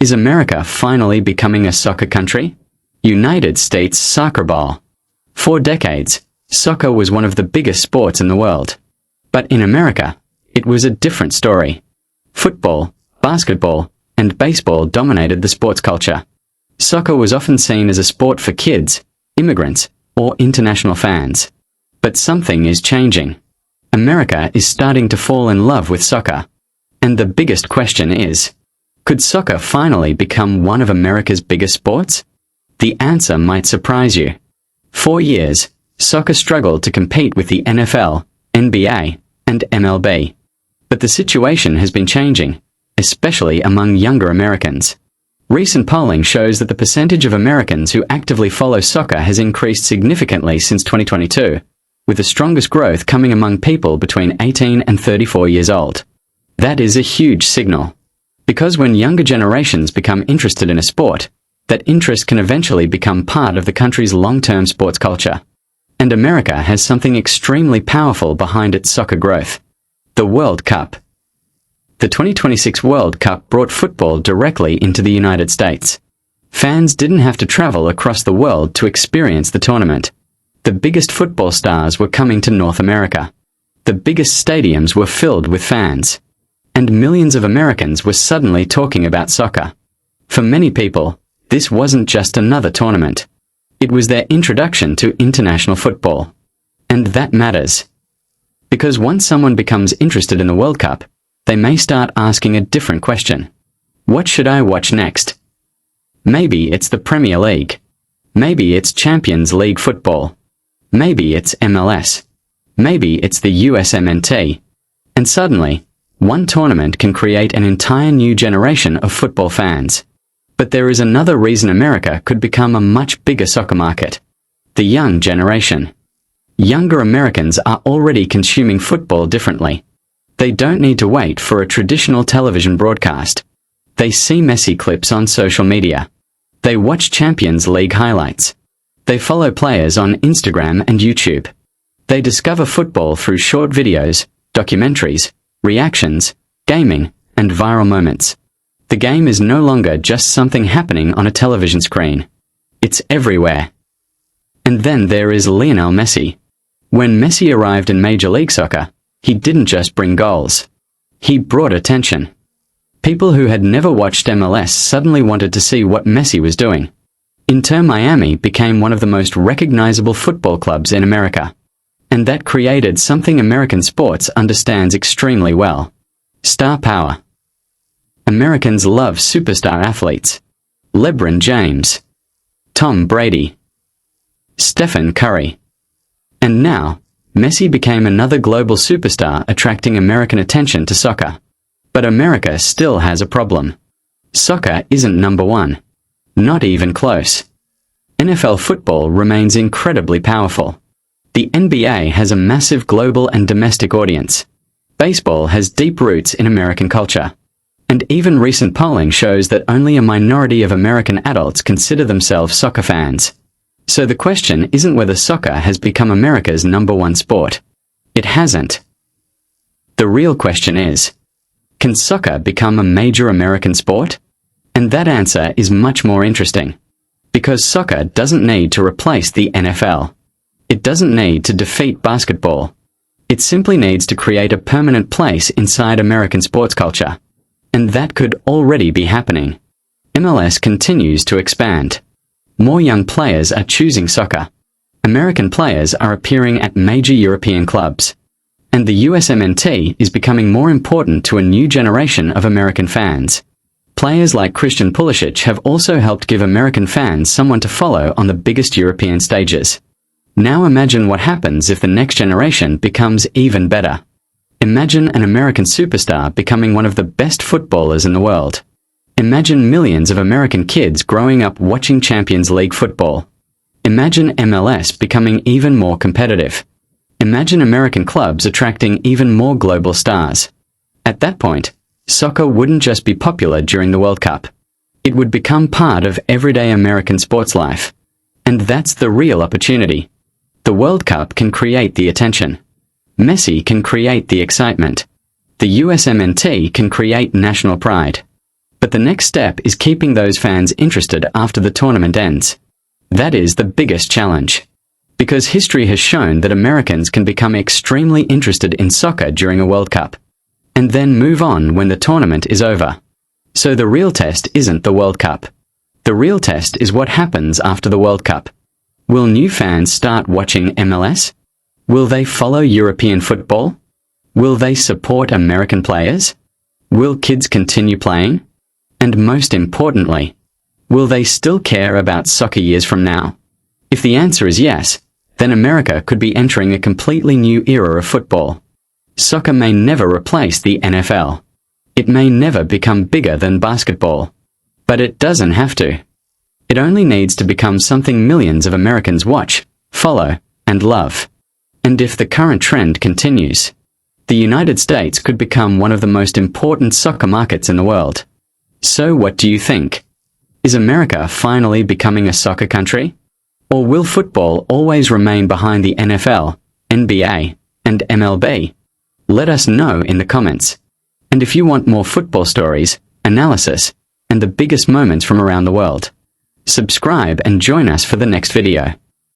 Is America finally becoming a soccer country? United States soccer ball. For decades, soccer was one of the biggest sports in the world. But in America, it was a different story. Football, basketball, and baseball dominated the sports culture. Soccer was often seen as a sport for kids, immigrants, or international fans. But something is changing. America is starting to fall in love with soccer. And the biggest question is, could soccer finally become one of America's biggest sports? The answer might surprise you. For years, soccer struggled to compete with the NFL, NBA, and MLB. But the situation has been changing, especially among younger Americans. Recent polling shows that the percentage of Americans who actively follow soccer has increased significantly since 2022, with the strongest growth coming among people between 18 and 34 years old. That is a huge signal. Because when younger generations become interested in a sport, that interest can eventually become part of the country's long-term sports culture. And America has something extremely powerful behind its soccer growth: the World Cup. The 2026 World Cup brought football directly into the United States. Fans didn't have to travel across the world to experience the tournament. The biggest football stars were coming to North America. The biggest stadiums were filled with fans. And millions of Americans were suddenly talking about soccer. For many people, this wasn't just another tournament. It was their introduction to international football. And that matters. Because once someone becomes interested in the World Cup, they may start asking a different question. What should I watch next? Maybe it's the Premier League. Maybe it's Champions League football. Maybe it's MLS. Maybe it's the USMNT. And suddenly, one tournament can create an entire new generation of football fans. But there is another reason America could become a much bigger soccer market: the young generation. Younger Americans are already consuming football differently. They don't need to wait for a traditional television broadcast. They see Messi clips on social media. They watch Champions League highlights. They follow players on Instagram and YouTube. They discover football through short videos, documentaries, reactions, gaming, and viral moments. The game is no longer just something happening on a television screen. It's everywhere. And then there is Lionel Messi. When Messi arrived in Major League Soccer, he didn't just bring goals. He brought attention. People who had never watched MLS suddenly wanted to see what Messi was doing. Inter Miami became one of the most recognizable football clubs in America. And that created something American sports understands extremely well: star power. Americans love superstar athletes. LeBron James, Tom Brady, Stephen Curry. And now, Messi became another global superstar attracting American attention to soccer. But America still has a problem. Soccer isn't number one. Not even close. NFL football remains incredibly powerful. The NBA has a massive global and domestic audience. Baseball has deep roots in American culture. And even recent polling shows that only a minority of American adults consider themselves soccer fans. So the question isn't whether soccer has become America's number one sport. It hasn't. The real question is, can soccer become a major American sport? And that answer is much more interesting. Because soccer doesn't need to replace the NFL. It doesn't need to defeat basketball. It simply needs to create a permanent place inside American sports culture. And that could already be happening. MLS continues to expand. More young players are choosing soccer. American players are appearing at major European clubs. And the USMNT is becoming more important to a new generation of American fans. Players like Christian Pulisic have also helped give American fans someone to follow on the biggest European stages. Now imagine what happens if the next generation becomes even better. Imagine an American superstar becoming one of the best footballers in the world. Imagine millions of American kids growing up watching Champions League football. Imagine MLS becoming even more competitive. Imagine American clubs attracting even more global stars. At that point, soccer wouldn't just be popular during the World Cup. It would become part of everyday American sports life. And that's the real opportunity. The World Cup can create the attention. Messi can create the excitement. The USMNT can create national pride. But the next step is keeping those fans interested after the tournament ends. That is the biggest challenge. Because history has shown that Americans can become extremely interested in soccer during a World Cup, and then move on when the tournament is over. So the real test isn't the World Cup. The real test is what happens after the World Cup. Will new fans start watching MLS? Will they follow European football? Will they support American players? Will kids continue playing? And most importantly, will they still care about soccer years from now? If the answer is yes, then America could be entering a completely new era of football. Soccer may never replace the NFL. It may never become bigger than basketball. But it doesn't have to. It only needs to become something millions of Americans watch, follow, and love. And if the current trend continues, the United States could become one of the most important soccer markets in the world. So what do you think? Is America finally becoming a soccer country? Or will football always remain behind the NFL, NBA, and MLB? Let us know in the comments. And if you want more football stories, analysis, and the biggest moments from around the world, subscribe and join us for the next video.